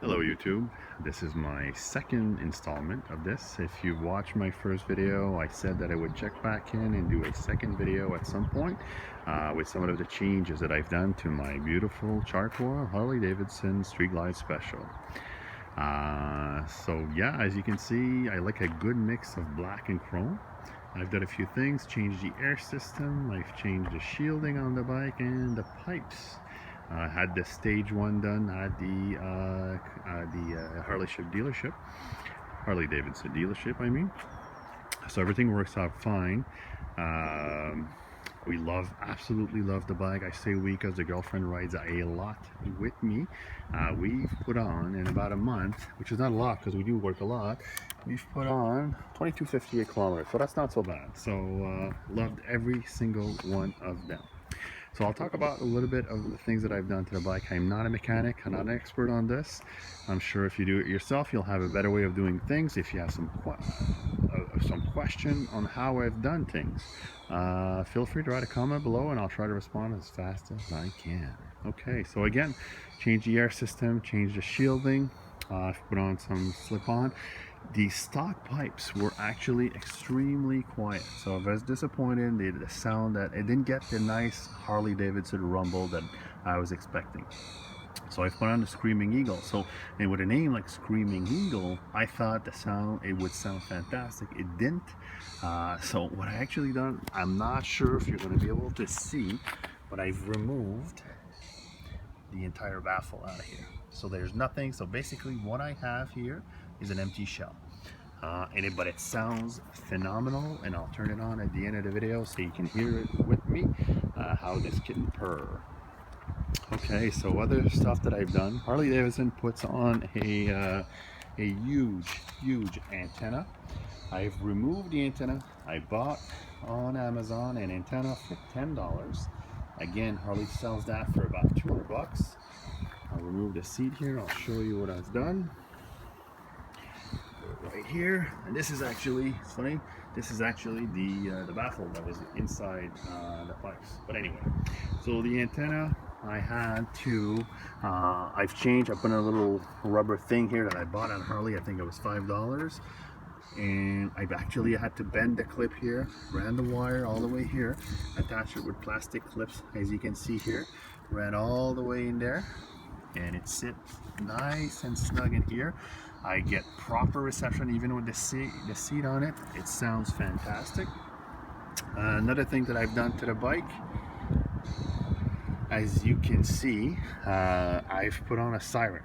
Hello YouTube, this is my second installment of this. If you watched my first video, I said that I would check back in and do a second video at some point with some of the changes that I've done to my beautiful charcoal Harley Davidson Street Glide Special. So yeah, as you can see, I like a good mix of black and chrome. I've done a few things, changed the air system, I've changed the shielding on the bike and the pipes. Had the stage one done at the Harley Davidson dealership, I mean. So everything works out fine. We absolutely love the bike. I say we because the girlfriend rides a lot with me. We've put on in about a month, which is not a lot because we do work a lot. We've put on 2258 kilometers, so that's not so bad. So loved every single one of them. So I'll talk about a little bit of the things that I've done to the bike. I'm not a mechanic, I'm not an expert on this. I'm sure if you do it yourself, you'll have a better way of doing things. If you have some question on how I've done things, feel free to write a comment below and I'll try to respond as fast as I can. Okay, so again, change the air system, change the shielding, I've put on some slip-on. The stock pipes were actually extremely quiet, so I was disappointed. The sound that it didn't get the nice Harley Davidson rumble that I was expecting. So I put on the Screaming Eagle. So, and with a name like Screaming Eagle, I thought it would sound fantastic. It didn't. So what I actually done, I'm not sure if you're going to be able to see, but I've removed the entire baffle out of here. So there's nothing. So basically what I have here is an empty shell. But it sounds phenomenal, and I'll turn it on at the end of the video so you can hear it with me, how this can purr. Okay, so other stuff that I've done, Harley Davidson puts on a huge antenna. I've removed the antenna. I bought on Amazon an antenna for $10. Again, Harley sells that for about 200 bucks. I'll remove the seat here. I'll show you what I've done. Right here, and this is actually, it's funny, this is actually the baffle that was inside the pipes. But anyway, so the antenna, I had to, I've changed. I put in a little rubber thing here that I bought on Harley. I think it was $5. And I've actually had to bend the clip here, ran the wire all the way here, attached it with plastic clips, as you can see here, ran all the way in there, and it sits nice and snug in here. I get proper reception even with the seat on it. It sounds fantastic. Another thing that I've done to the bike, as you can see, I've put on a Siren.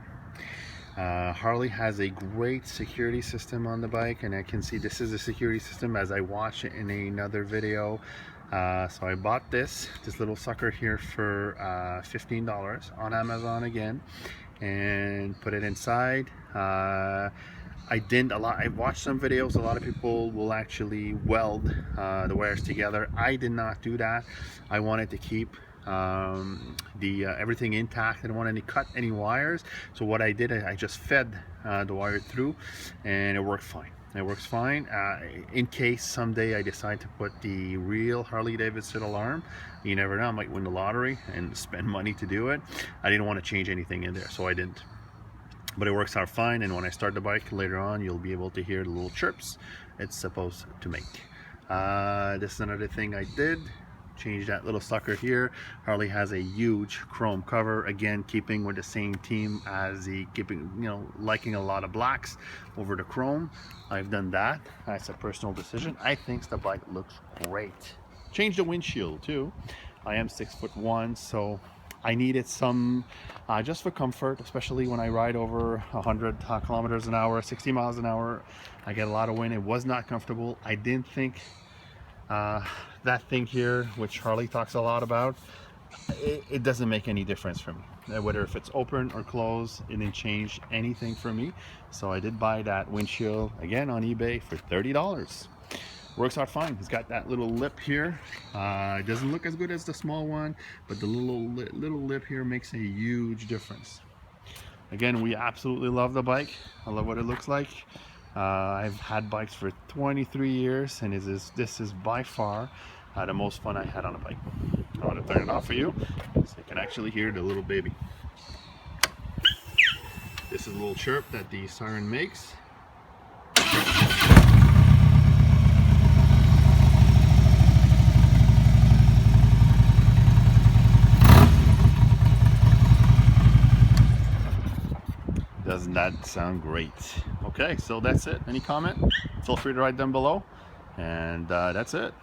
Harley has a great security system on the bike, and I can see this is the security system as I watch it in another video. So I bought this little sucker here for $15 on Amazon again, and put it inside. I watched some videos. A lot of people will actually weld the wires together. I did not do that. I wanted to keep everything intact. I didn't want to cut any wires. So what I did, I just fed the wire through, and it worked fine. It works fine. In case someday I decide to put the real Harley Davidson alarm, you never know, I might win the lottery and spend money to do it. I didn't want to change anything in there, so I didn't. But it works out fine, and when I start the bike later on, you'll be able to hear the little chirps it's supposed to make. This is another thing I did. Change that little sucker here. Harley has a huge chrome cover, again keeping with the same team as liking a lot of blacks over the chrome. I've done that. That's a personal decision. I think the bike looks great. Change the windshield too. I am 6'1", so I needed some just for comfort, especially when I ride over 100 kilometers an hour, 60 miles an hour. I get a lot of wind. It was not comfortable. I didn't think that thing here, which Harley talks a lot about, it doesn't make any difference for me. Whether if it's open or closed, it didn't change anything for me. So I did buy that windshield again on eBay for $30. Works out fine. It's got that little lip here. It doesn't look as good as the small one, but the little lip here makes a huge difference. Again, we absolutely love the bike. I love what it looks like. I've had bikes for 23 years, and this is by far the most fun I had on a bike. I want to turn it off for you so you can actually hear the little baby. This is a little chirp that the Siren makes. Doesn't that sound great? Okay, so that's it. Any comment? Feel free to write down below. And that's it.